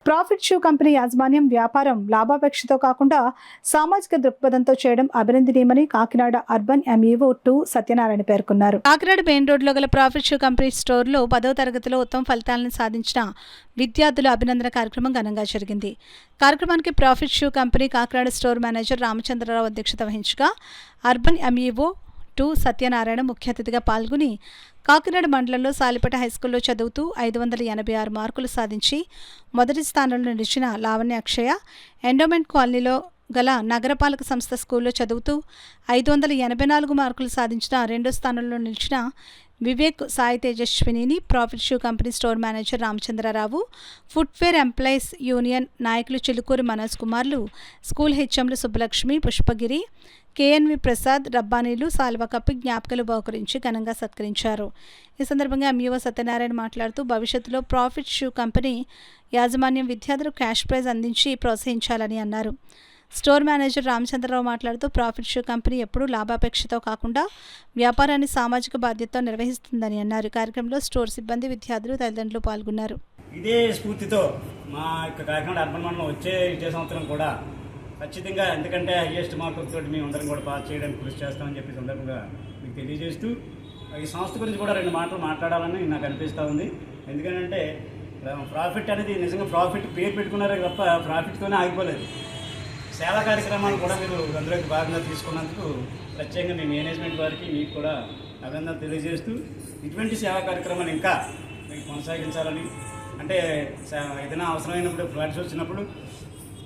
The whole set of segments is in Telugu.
ప్రాఫిట్ షూ కంపెనీ యాజమాన్యం వ్యాపారం లాభాపేక్షతో కాకుండా సామాజిక దృక్పథంతో చేయడం అభినందనీయమని కాకినాడ అర్బన్ ఎంఈఓ 2 సత్యనారాయణ పేర్కొన్నారు. కాకినాడ మెయిన్ రోడ్లో గల ప్రాఫిట్ షూ కంపెనీ స్టోర్లో 10వ తరగతిలో ఉత్తమ ఫలితాలను సాధించిన విద్యార్థుల అభినందన కార్యక్రమం ఘనంగా జరిగింది. కార్యక్రమానికి profit shoe company Kakinada store manager Ramachandrarao అధ్యక్షత వహించగా అర్బన్ ఎంఈఓ 2 సత్యనారాయణ ముఖ్య అతిథిగా పాల్గొని కాకినాడ మండలంలో సాలిపేట హైస్కూల్లో చదువుతూ 586 మార్కులు సాధించి మొదటి స్థానంలో నిలిచిన లావణ్య అక్షయ, ఎండోమెంట్ కాలనీలో గల నగరపాలక సంస్థ స్కూల్లో చదువుతూ 584 మార్కులు సాధించిన రెండో స్థానంలో నిలిచిన వివేక్ సాయి తేజస్వినిని profit shoe company store manager Ramachandrarao, footwear employees union నాయకులు చిలుకూరి మనోజ్ కుమార్లు, స్కూల్ హెచ్ఎంలు సుబ్బలక్ష్మి, పుష్పగిరి, కేఎన్వి ప్రసాద్, రబ్బానీలు సాల్వా కప్పి జ్ఞాపకాలు బహుకరించి ఘనంగా సత్కరించారు. ఈ సందర్భంగా ఎంఈఓ సత్యనారాయణ మాట్లాడుతూ భవిష్యత్తులో ప్రాఫిట్ షూ కంపెనీ యాజమాన్యం విద్యార్థులకు క్యాష్ ప్రైజ్ అందించి ప్రోత్సహించాలని అన్నారు. స్టోర్ మేనేజర్ రామచంద్రరావు మాట్లాడుతూ ప్రాఫిట్ షూ కంపెనీ ఎప్పుడూ లాభాపేక్షతో కాకుండా వ్యాపారాన్ని సామాజిక బాధ్యతతో నిర్వహిస్తుందని అన్నారు. కార్యక్రమంలో స్టోర్ సిబ్బంది, విద్యార్థులు, తల్లిదండ్రులు పాల్గొన్నారు. ఇదే స్ఫూర్తితో మా కాకినాడ అర్బన్ మండలం వచ్చే సంవత్సరం కూడా ఖచ్చితంగా, ఎందుకంటే హైయెస్ట్ మార్కులతో మేము అందరం కూడా పాస్ చేయడానికి కృషి చేస్తామని చెప్పి సందర్భంగా మీకు తెలియజేస్తూ ఈ సంస్థ గురించి కూడా 2 మాటలు మాట్లాడాలని నాకు అనిపిస్తూ ఉంది. ఎందుకంటే ప్రాఫిట్ అనేది నిజంగా ప్రాఫిట్ పేరు పెట్టుకున్నారే తప్ప ప్రాఫిట్తోనే ఆగిపోలేదు. సేవా కార్యక్రమాలు కూడా మీరు అందులోకి భాగంగా తీసుకున్నందుకు ప్రత్యేకంగా మీ మేనేజ్మెంట్ వారికి మీకు కూడా అభినందనలు తెలియజేస్తూ ఇటువంటి సేవా కార్యక్రమాలు ఇంకా మీకు కొనసాగించాలని, అంటే ఏదైనా అవసరమైనప్పుడు ఫ్లడ్స్ వచ్చినప్పుడు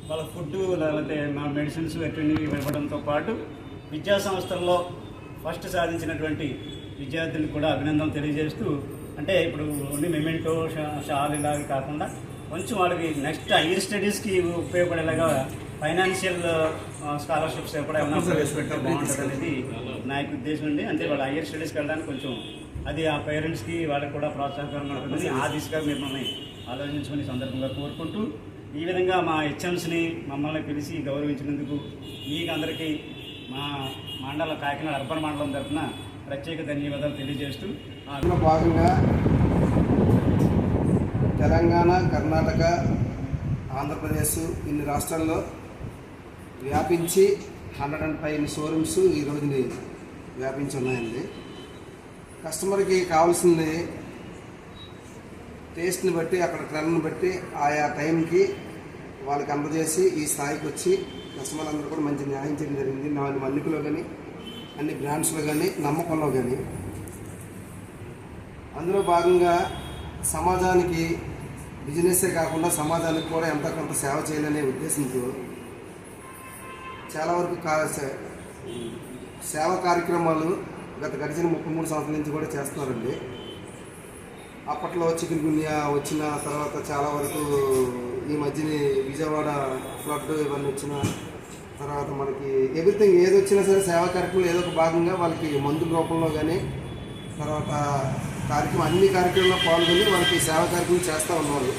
వాళ్ళ ఫుడ్ లేకపోతే మెడిసిన్స్ ఎటువంటి ఇవ్వడంతో పాటు విద్యా సంస్థల్లో ఫస్ట్ సాధించినటువంటి విద్యార్థులకు కూడా అభినందనలు తెలియజేస్తూ, అంటే ఇప్పుడు ఓన్లీ మెమెంటో షాల్ ఇలాగే కాకుండా కొంచెం వాళ్ళకి నెక్స్ట్ హైయర్ స్టడీస్కి ఉపయోగపడేలాగా ఫైనాన్షియల్ స్కాలర్షిప్స్ ఎప్పుడు ఏమైనా ప్రవేశపెట్టే బాగుంటుంది అనేది నా యొక్క ఉద్దేశం అండి. అంటే వాళ్ళు హైయర్ స్టడీస్కి వెళ్ళడానికి కొంచెం అది ఆ పేరెంట్స్కి వాళ్ళకి కూడా ప్రోత్సాహకరంగా ఉంటుంది. ఆ దిశగా మిమ్మల్ని ఆలోచించుకునే సందర్భంగా కోరుకుంటూ, ఈ విధంగా మా హెచ్ఎంస్ని మమ్మల్ని పిలిచి గౌరవించినందుకు మీకు అందరికీ మా మండల కాకినాడ అర్బన్ మండలం తరఫున ప్రత్యేక ధన్యవాదాలు తెలియజేస్తూ, భాగంగా తెలంగాణ, కర్ణాటక, ఆంధ్రప్రదేశ్ ఇన్ని రాష్ట్రాల్లో వ్యాపించి 105 షోరూమ్స్ ఈ రోజుని వ్యాపించి ఉన్నాయండి. కస్టమర్కి కావాల్సింది టేస్ట్ని బట్టి, అక్కడ ట్రెండ్ని బట్టి ఆయా టైంకి వాళ్ళకి అందజేసి ఈ స్థాయికి వచ్చి కస్టమర్లు అందరూ కూడా మంచి న్యాయం చేయడం జరిగింది. మన్నికలో కానీ, అన్ని బ్రాండ్స్లో కానీ, నమ్మకంలో కానీ. అందులో భాగంగా సమాజానికి బిజినెస్సే కాకుండా సమాజానికి కూడా ఎంతో కొంత సేవ చేయాలనే ఉద్దేశంతో చాలా వరకు సేవా కార్యక్రమాలు గడిచిన 33 సంవత్సరాల నుంచి కూడా చేస్తున్నారండి. అప్పట్లో చికెన్ గున్యా వచ్చిన తర్వాత చాలా వరకు ఈ మధ్యని విజయవాడ ఫ్లడ్ ఇవన్నీ వచ్చిన తర్వాత మనకి ఎవ్రీథింగ్ ఏది వచ్చినా సరే సేవా కార్యక్రమాలు ఏదో ఒక భాగంగా వాళ్ళకి మందుల రూపంలో కానీ తర్వాత అన్ని కార్యక్రమాల్లో పాల్గొని వాళ్ళకి సేవా కార్యక్రమం చేస్తూ ఉన్నారు.